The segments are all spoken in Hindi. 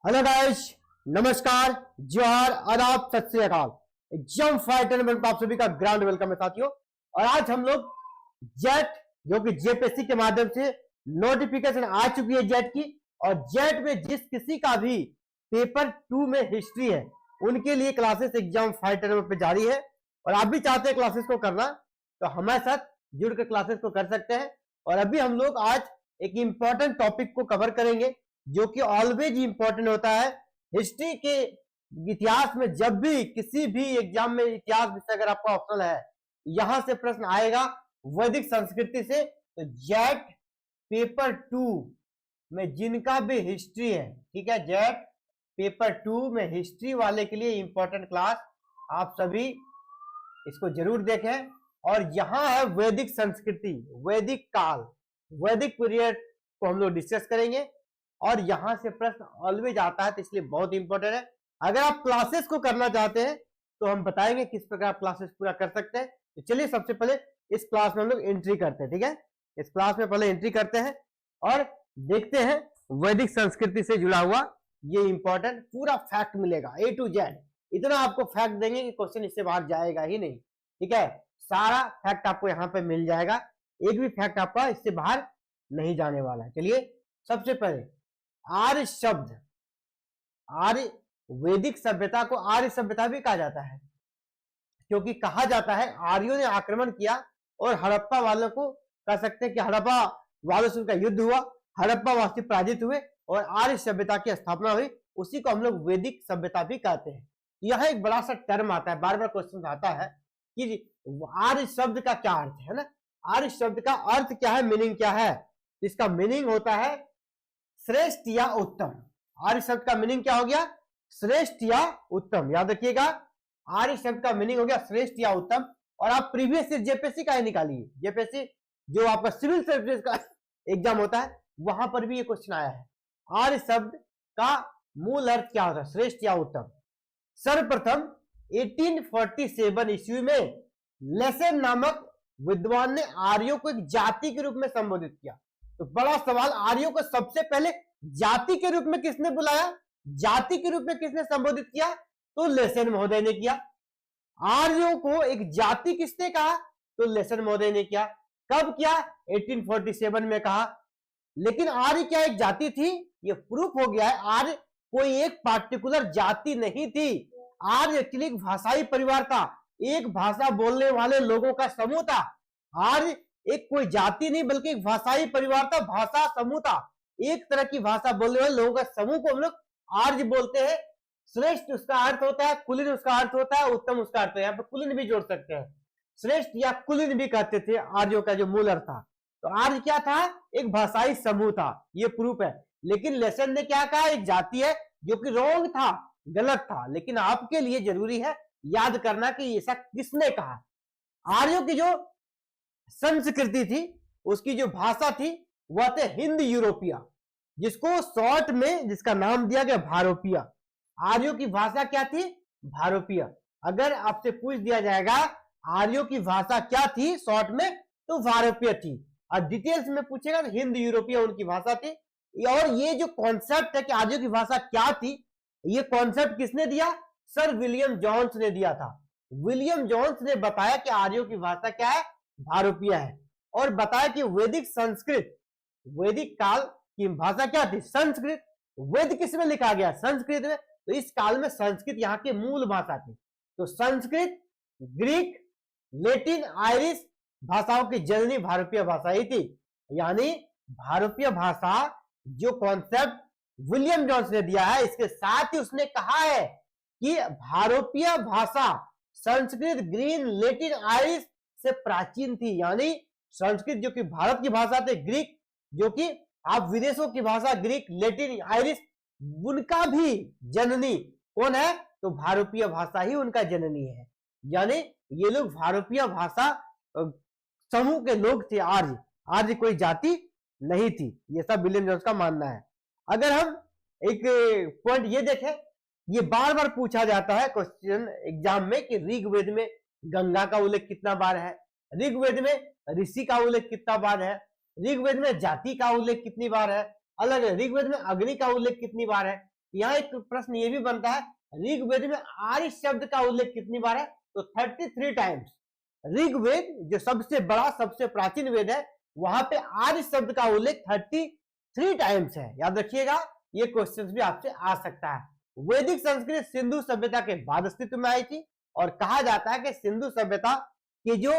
हेलो गाइस, नमस्कार, जोहार, आदाब, सत श्री अकाल। एग्जाम फाइटर में आप सभी का ग्रांड वेलकम है साथियों। और आज हम लोग जेट जो कि जेपीएससी के माध्यम से नोटिफिकेशन आ चुकी है जेट की, और जेट में जिस किसी का भी पेपर 2 में हिस्ट्री है उनके लिए क्लासेस एग्जाम फाइटर पे जारी है। और आप भी चाहते हैं क्लासेस को करना तो हमारे साथ जुड़कर क्लासेस को कर सकते हैं। और अभी हम लोग आज एक इंपॉर्टेंट टॉपिक को कवर करेंगे जो कि ऑलवेज इंपॉर्टेंट होता है हिस्ट्री के इतिहास में। जब भी किसी भी एग्जाम में इतिहास विषय अगर आपका ऑप्शनल है, यहां से प्रश्न आएगा वैदिक संस्कृति से। तो जेट पेपर 2 में जिनका भी हिस्ट्री है, ठीक है, जेट पेपर 2 में हिस्ट्री वाले के लिए इंपॉर्टेंट क्लास, आप सभी इसको जरूर देखें। और यहां है वैदिक संस्कृति, वैदिक काल, वैदिक पीरियड को हम लोग डिस्कस करेंगे। और यहां से प्रश्न ऑलवेज आता है, तो इसलिए बहुत इंपॉर्टेंट है। अगर आप क्लासेस को करना चाहते हैं तो हम बताएंगे किस प्रकार क्लासेस पूरा कर सकते हैं। तो चलिए सबसे पहले इस क्लास में हम लोग एंट्री करते हैं, ठीक है। इस क्लास में पहले एंट्री करते हैं और देखते हैं वैदिक संस्कृति से जुड़ा हुआ ये इंपॉर्टेंट पूरा फैक्ट मिलेगा A to Z। इतना आपको फैक्ट देंगे कि क्वेश्चन इससे बाहर जाएगा ही नहीं, ठीक है। सारा फैक्ट आपको यहाँ पे मिल जाएगा, एक भी फैक्ट आपका इससे बाहर नहीं जाने वाला है। चलिए सबसे पहले आर्य शब्द, आर्य वैदिक सभ्यता को आर्य सभ्यता भी कहा जाता है क्योंकि कहा जाता है आर्यों ने आक्रमण किया और हड़प्पा वालों को कह सकते हैं कि हड़प्पा वालों से उनका युद्ध हुआ, हड़प्पा वासी पराजित हुए और आर्य सभ्यता की स्थापना हुई। उसी को हम लोग वैदिक सभ्यता भी कहते हैं। यह एक बड़ा सा टर्म आता है, बार बार क्वेश्चन आता है कि आर्य शब्द का क्या अर्थ है ना। आर्य शब्द का अर्थ क्या है, मीनिंग क्या है? इसका मीनिंग होता है श्रेष्ठ या उत्तम। आर्य शब्द का मीनिंग क्या हो गया? श्रेष्ठ या उत्तम। याद रखिएगा, आर्य शब्द का मीनिंग हो गया श्रेष्ठ या उत्तम। और आप प्रीवियस ईयर जेपीएससी का ही निकालिए, जेपीएससी जो आपका सिविल सर्विसेज का एग्जाम होता है वहां पर भी ये क्वेश्चन आया है। आर्य शब्द का मूल अर्थ क्या होता है? श्रेष्ठ या उत्तम। सर्वप्रथम 1847 ईस्वी में लेसेन नामक विद्वान ने आर्यों को एक जाति के रूप में संबोधित किया। तो बड़ा सवाल, आर्यों को सबसे पहले जाति के रूप में किसने बुलाया, जाति के रूप में किसने संबोधित किया? तो लेसेन महोदय ने किया। आर्यों को एक जाति किसने कहा? तो लेसेन महोदय ने किया। कब किया? 1847 में कहा। लेकिन आर्य क्या एक जाति थी? ये प्रूफ हो गया है, आर्य कोई एक पार्टिकुलर जाति नहीं थी। आर्य एक्चुअली एक भाषाई परिवार था, एक भाषा बोलने वाले लोगों का समूह था। आर्य एक कोई जाति नहीं बल्कि एक भाषाई परिवार था, भाषा समूह था। एक तरह की भाषा बोलने वाले लोगों का समूह को हम लोग आर्य बोलते हैं। श्रेष्ठ उसका अर्थ होता है, कुलीन उसका अर्थ होता है, उत्तम उसका अर्थ है। यहाँ पे कुलीन भी जोड़ सकते हैं, श्रेष्ठ या कुलीन भी कहते थे आर्यों का जो मूल अर्थ था। तो आर्य क्या था? एक भाषाई समूह था, ये प्रूफ है। लेकिन लेसन ने क्या कहा? एक जाति है, जो कि रॉन्ग था, गलत था। लेकिन आपके लिए जरूरी है याद करना कि ऐसा किसने कहा। आर्यों की जो संस्कृति थी, उसकी जो भाषा थी वह थे हिंद यूरोपिया, जिसको शॉर्ट में जिसका नाम दिया गया भारोपिया। आर्यों की भाषा क्या थी? भारोपिया। अगर आपसे पूछ दिया जाएगा आर्यों की भाषा क्या थी शॉर्ट में, तो भारोपिया थी। और डिटेल्स में पूछेगा तो हिंद यूरोपिया उनकी भाषा थी। और ये जो कॉन्सेप्ट है कि आर्यों की भाषा क्या थी, ये कॉन्सेप्ट किसने दिया? सर विलियम जॉन्स ने दिया था। विलियम जॉन्स ने बताया कि आर्यों की भाषा क्या है? भारोपिया है। और बताया कि वैदिक संस्कृत, वैदिक काल की भाषा क्या थी? संस्कृत। वेद किस में लिखा गया? संस्कृत में। तो इस काल में संस्कृत यहाँ की मूल भाषा थी। तो संस्कृत, ग्रीक, लैटिन, आयरिश भाषाओं की जननी भारोपिया भाषा ही थी। यानी भारोपिया भाषा जो कॉन्सेप्ट विलियम जॉन्स ने दिया है, इसके साथ ही उसने कहा है कि भारोपिया भाषा संस्कृत, ग्रीक, लैटिन, आयरिश से प्राचीन थी। यानी संस्कृत जो कि भारत की भाषा थी, ग्रीक जो कि आप विदेशों की भाषा, ग्रीक, लैटिन, आयरिश, उनका भी जननी कौन है? तो भारोपिया भाषा ही उनका जननी है। यानी ये लोग भारोपिया भाषा समूह के लोग थे। आर्य, आर्य कोई जाति नहीं थी, ये सब विलियम जॉन्स का मानना है। अगर हम एक पॉइंट ये देखें, ये बार बार पूछा जाता है क्वेश्चन एग्जाम में कि ऋग्वेद में गंगा का उल्लेख कितना बार है, ऋग्वेद में ऋषि का उल्लेख कितना बार है, ऋग्वेद में जाति का उल्लेख कितनी बार है, अलग ऋग्वेद में अग्नि का उल्लेख कितनी बार है। यहाँ एक प्रश्न ये भी बनता है, ऋग्वेद में आर्य शब्द का उल्लेख कितनी बार है? तो 33 टाइम्स। ऋग्वेद जो सबसे बड़ा सबसे प्राचीन वेद है, वहां पे आर्य शब्द का उल्लेख 33 टाइम्स है। याद रखिएगा, ये क्वेश्चन भी आपसे आ सकता है। वैदिक संस्कृत सिंधु सभ्यता के बाद अस्तित्व में आई थी, और कहा जाता है कि सिंधु सभ्यता के जो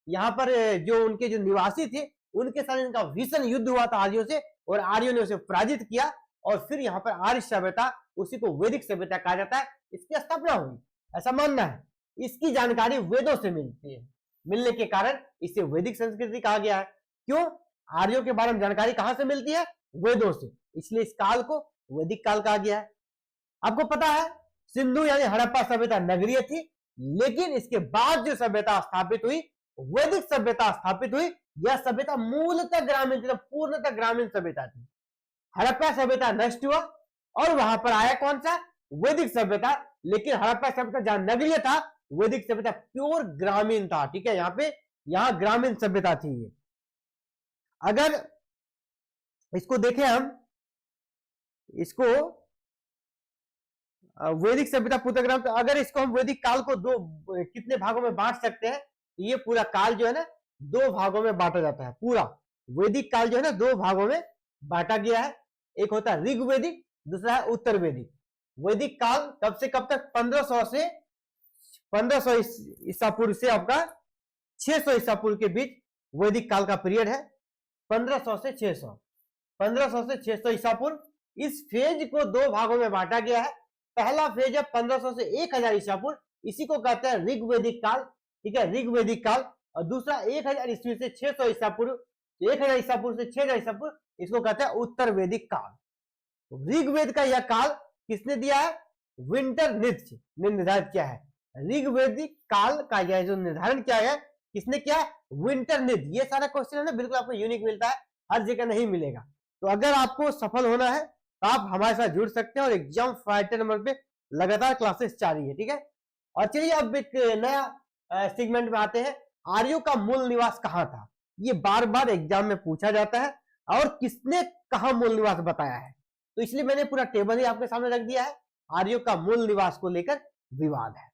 यहाँ पर जो उनके जो निवासी थे, उनके साथ इनका भीषण युद्ध हुआ था आर्यों से, और आर्यों ने उसे पराजित किया, और फिर यहाँ पर आर्य सभ्यता, उसी को वैदिक सभ्यता कहा जाता है, इसकी स्थापना हुई, ऐसा मानना है। इसकी जानकारी वेदों से मिलती है, मिलने के कारण इसे वैदिक संस्कृति कहा गया है। क्यों? आर्यों के बारे में जानकारी कहां से मिलती है? वेदों से, इसलिए इस काल को वैदिक काल कहा गया है। आपको पता है, सिंधु यानी हड़प्पा सभ्यता नगरीय थी, लेकिन इसके बाद जो सभ्यता स्थापित हुई, वैदिक सभ्यता स्थापित हुई, यह सभ्यता मूलतः ग्रामीण थी, पूर्णतः ग्रामीण सभ्यता थी। हड़प्पा सभ्यता नष्ट हुआ और वहां पर आया कौन सा? वैदिक सभ्यता। लेकिन हड़प्पा सभ्यता जहां नगरीय था, वैदिक सभ्यता प्योर ग्रामीण था। ठीक है, यहाँ ग्रामीण सभ्यता थी ये। अगर इसको देखें हम, इसको वैदिक सभ्यता पूर्वग्राम, तो अगर इसको हम वैदिक काल को कितने भागों में बांट सकते हैं? तो ये पूरा काल जो है ना, 2 भागों में बांटा जाता है। पूरा वैदिक काल जो है ना, 2 भागों में बांटा गया है। एक होता है ऋग्वेदिक, दूसरा है उत्तर वैदिक। वैदिक काल कब से कब तक? 1500 ईसा पूर्व से आपका 600 ईसा पूर्व के बीच वैदिक काल का पीरियड है। 1500 से 600 ईसा पूर्व। इस फेज को 2 भागों में बांटा गया है। पहला फेज है 1500 से 1000 ईसा पूर्व, इसी को कहते हैं ऋग्वेदिक काल। ठीक है, ऋग्वेदिक काल। और दूसरा 1000 ईस्वी से 600 ईसा पूर्व, 1000 ईसा पूर्व से 6000 ईसा पूर्व, इसको कहते हैं उत्तर वैदिक काल। ऋग्वेद का यह काल किसने दिया है? विंटर नित्य ने निर्धारित किया है। ऋग्वेदिक काल का यह जो निर्धारण किया है, किसने किया है? विंटर नित्य। ये सारा क्वेश्चन है ना, बिल्कुल आपको यूनिक मिलता है, हर जगह नहीं मिलेगा। तो अगर आपको सफल होना है तो आप हमारे साथ जुड़ सकते हैं, और एग्जाम फाइटर नंबर पे लगातार क्लासेस जारी है। ठीक है, और चलिए अब एक नया सेगमेंट में आते हैं। आर्यों का मूल निवास कहाँ था? ये बार बार एग्जाम में पूछा जाता है, और किसने कहा मूल निवास बताया है, तो इसलिए मैंने पूरा टेबल ही आपके सामने रख दिया है। आर्यों का मूल निवास को लेकर विवाद है,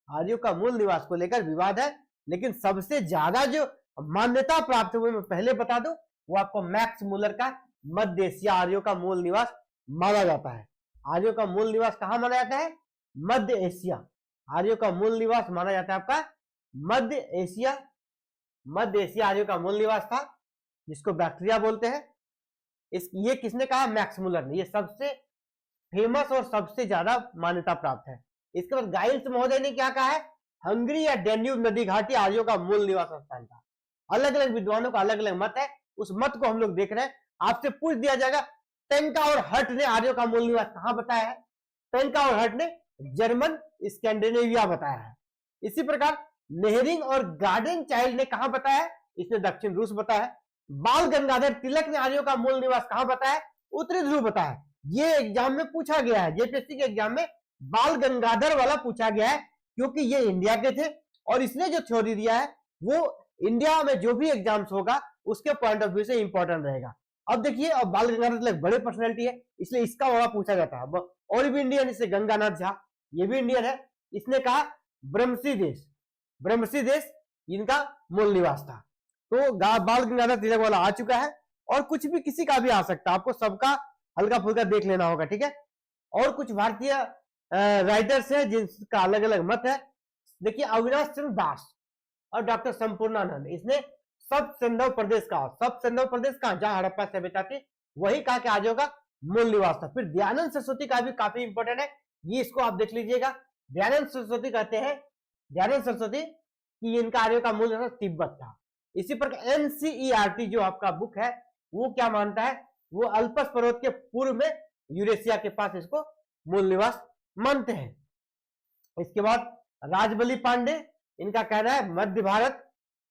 आर्यों का मूल निवास को लेकर विवाद है। लेकिन सबसे ज्यादा जो मान्यता प्राप्त हुई, मैं पहले बता दूं, वो आपको मैक्स मुलर का मध्य एशिया आर्यों का मूल निवास माना जाता है। आर्यों का मूल निवास कहां माना जाता है? मध्य एशिया। आर्यों का मूल निवास माना जाता है आपका मध्य एशिया। मध्य एशिया आर्यों का मूल निवास था, जिसको बैक्ट्रिया बोलते हैं। ये किसने कहा? मैक्स मुलर ने। ये सबसे फेमस और सबसे ज्यादा मान्यता प्राप्त है। इसके बाद गाइल्स महोदय ने क्या कहा है? हंगरी या डैन्यूब नदी घाटी आर्यों का मूल निवास स्थान था। अलग अलग विद्वानों का अलग अलग मत है, उस मत को हम लोग देख रहे हैं। आपसे पूछ दिया जाएगा, टेंका और हट ने आर्यों का मूल निवास कहां बताया है? टेंका और हट ने जर्मन स्कैंडिनेविया बताया है। इसी प्रकार नेहरिंग और गार्डन चाइल्ड ने कहां बताया? इसने दक्षिण रूस बताया है। बाल गंगाधर तिलक ने आर्यों का मूल निवास कहां बताया? उत्तरी ध्रुव बताया। ये एग्जाम में पूछा गया है, जेपीएससी के एग्जाम में बाल गंगाधर वाला पूछा गया है, क्योंकि ये इंडिया के थे, और इसने जो थ्योरी दिया है वो इंडिया में जो भी एग्जाम्स होगा उसके पॉइंट ऑफ व्यू से इंपॉर्टेंट रहेगा। अब देखिए, अब बाल गंगाधर तिलक बड़े पर्सनैलिटी है, इसलिए इसका वाला पूछा जाता है। और भी इंडियन, इससे गंगानाथ झा, ये भी इंडियन है। इसने कहा ब्रह्मसी देश, ब्रह्मसी देश इनका मूल निवास था। तो बाल गंगाधर तिलक वाला आ चुका है, और कुछ भी किसी का भी आ सकता है, आपको सबका हल्का फुल्का देख लेना होगा। ठीक है, और कुछ भारतीय राइटर्स हैं जिनका अलग अलग मत है। देखिए, अविनाश चंद्र दास और डॉक्टर संपूर्णानंद, इसने सब सिंधु प्रदेश का, सब सिंधु प्रदेश का जहां हड़प्पा सभ्यता थी वही कहा कि आर्यों का मूल निवास था। फिर दयानंद सरस्वती का भी काफी इंपॉर्टेंट है, ये इसको आप देख लीजिएगा। दयानंद सरस्वती कहते हैं, दयानंद सरस्वती कि इनका आर्यों का मूल निवास तिब्बत था। इसी प्रकार एनसीईआरटी जो आपका बुक है वो क्या मानता है? वो अल्पस पर्वत के पूर्व में यूरेशिया के पास इसको मूल निवास मानते हैं। इसके बाद राजबली पांडे, इनका कहना है मध्य भारत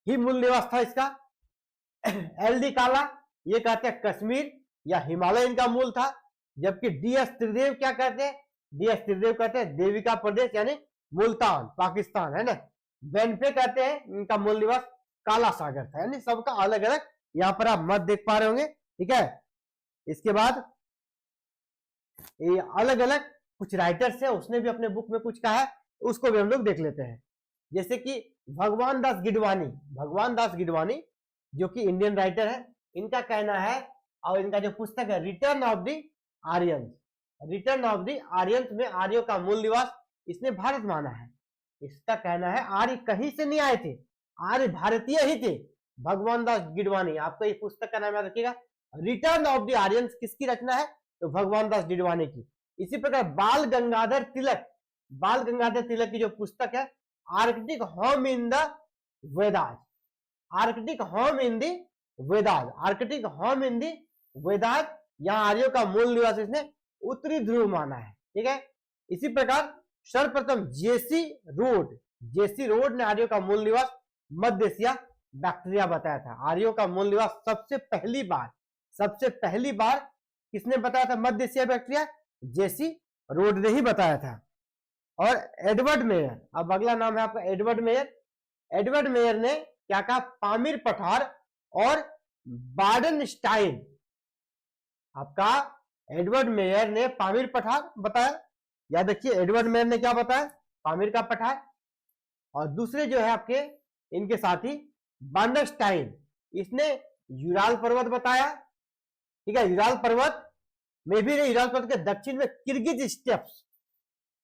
ही मूल निवास था इसका। एलडी काला ये कहते हैं कश्मीर या हिमालय इनका मूल था। जबकि डीएस त्रिदेव क्या कहते हैं? डीएस त्रिदेव कहते हैं देविका प्रदेश यानी मुल्तान, पाकिस्तान, है ना। बेनफे कहते हैं इनका मूल निवास काला सागर था। यानी सबका अलग अलग यहाँ पर आप मत देख पा रहे होंगे। ठीक है, इसके बाद ये अलग अलग कुछ राइटर्स है, उसने भी अपने बुक में कुछ कहा है, उसको भी हम लोग देख लेते हैं। जैसे कि भगवान दास गिडवानी जो कि इंडियन राइटर है, इनका कहना है, और इनका जो पुस्तक है रिटर्न ऑफ द आर्यंस में आर्यों का मूल निवास इसने भारत माना है। इसका कहना है आर्य कहीं से नहीं आए थे, आर्य भारतीय ही थे। भगवान दास गिडवानी, आपको ये पुस्तक का नाम याद रखिएगा, रिटर्न ऑफ द आर्यंस किसकी रचना है, तो भगवान दास गिडवानी की। इसी प्रकार बाल गंगाधर तिलक की जो पुस्तक है Arctic home in the Vedas, यहाँ आर्यों का मूल निवास इसने उत्तरी ध्रुव माना है। ठीक है, इसी प्रकार सर्वप्रथम जेसी रोड ने आर्यों का मूल निवास मध्य एशिया बैक्टीरिया बताया था। आर्यों का मूल निवास सबसे पहली बार किसने बताया था, मध्य एशिया बैक्टीरिया, जेसी रोड ने ही बताया था। और एडवर्ड मेयर, अब अगला नाम है आपका एडवर्ड मेयर ने क्या कहा, पामीर पठार और बार्डनस्टाइन। आपका एडवर्ड मेयर ने पामीर पठार बताया, याद रखिए एडवर्ड मेयर ने क्या बताया, पामीर का पठार। और दूसरे जो है आपके इनके साथी बार्डनस्टाइन, इसने यूराल पर्वत बताया। ठीक है, यूराल पर्वत में भी यूराल पर्वत के दक्षिण में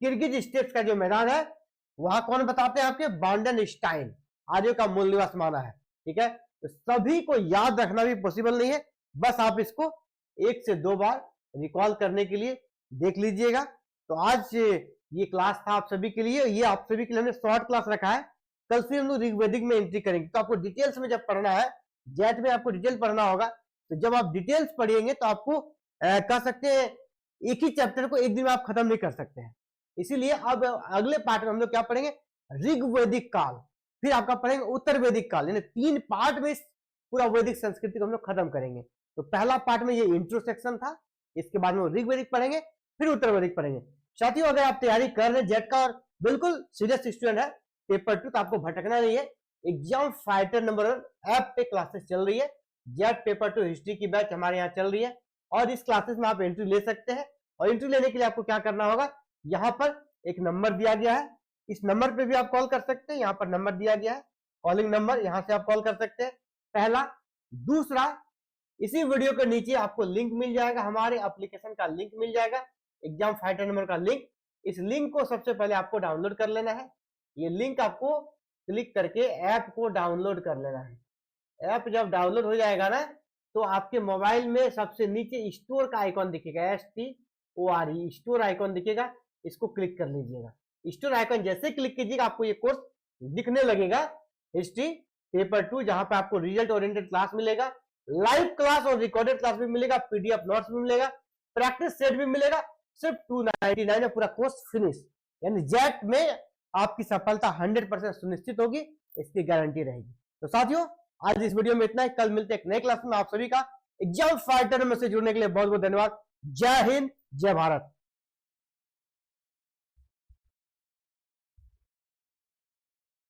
किर्गिज स्टेप्स का जो मैदान है वहां कौन बताते हैं, आपके बार्डनस्टाइन, आर्यों का मूल निवास माना है। ठीक है, तो सभी को याद रखना भी पॉसिबल नहीं है, बस आप इसको 1 से 2 बार रिकॉल करने के लिए देख लीजिएगा। तो आज ये क्लास था आप सभी के लिए, ये आप सभी के लिए हमने शॉर्ट क्लास रखा है। कल से हम लोग ऋग्वेदिक में एंट्री करेंगे, तो आपको डिटेल्स में जब पढ़ना है, जेट में आपको डिटेल पढ़ना होगा, तो जब आप डिटेल्स पढ़ेंगे तो आपको कह सकते हैं एक ही चैप्टर को एक दिन में आप खत्म नहीं कर सकते हैं। इसीलिए अब अगले पार्ट में हम लोग क्या पढ़ेंगे, ऋग्वेदिक काल, फिर आपका पढ़ेंगे उत्तर वैदिक काल, यानी 3 पार्ट में पूरा वैदिक संस्कृति को हम लोग खत्म करेंगे। तो पहला पार्ट में ये इंट्रो सेक्शन था, इसके बाद में ऋग्वेदिक पढ़ेंगे, फिर उत्तर वैदिक पढ़ेंगे। साथियों, अगर आप तैयारी कर रहे हैं जेट का और बिल्कुल सीरियस स्टूडेंट है पेपर 2, तो आपको भटकना नहीं है। एग्जाम फाइटर नंबर 1 ऐप पे क्लासेस चल रही है, जेट पेपर 2 हिस्ट्री की बैच हमारे यहाँ चल रही है, और इस क्लासेस में आप एंट्री ले सकते हैं। और एंट्री लेने के लिए आपको क्या करना होगा, यहाँ पर एक नंबर दिया गया है, इस नंबर पे भी आप कॉल कर सकते हैं, यहाँ पर नंबर दिया गया है, कॉलिंग नंबर, यहाँ से आप कॉल कर सकते हैं, पहला। दूसरा, इसी वीडियो के नीचे आपको लिंक मिल जाएगा, हमारे एप्लीकेशन का लिंक मिल जाएगा, एग्जाम फाइटर नंबर का लिंक। इस लिंक को सबसे पहले आपको डाउनलोड कर लेना है। ये लिंक आपको क्लिक करके ऐप को डाउनलोड कर लेना है। ऐप जब डाउनलोड हो जाएगा ना, तो आपके मोबाइल में सबसे नीचे स्टोर का आइकॉन दिखेगा, STORE स्टोर आइकॉन दिखेगा, इसको क्लिक कर लीजिएगा। स्टोर आइकॉन जैसे क्लिक कीजिएगा आपको ये कोर्स दिखने लगेगा, हिस्ट्री पेपर 2, जहां पे आपको रिजल्ट ओरिएंटेड क्लास मिलेगा, लाइव क्लास और रिकॉर्डेड क्लास भी मिलेगा, PDF नोट्स भी मिलेगा, प्रैक्टिस सेट भी मिलेगा, सिर्फ 299 में पूरा कोर्स फिनिश। यानी जेट में आपकी सफलता 100% सुनिश्चित होगी, इसकी गारंटी रहेगी। तो साथियों, आज इस वीडियो में इतना ही, कल मिलते हैं एक नए क्लास में। आप सभी का एग्जाम फाइटर में से जुड़ने के लिए बहुत बहुत धन्यवाद। जय हिंद, जय भारत।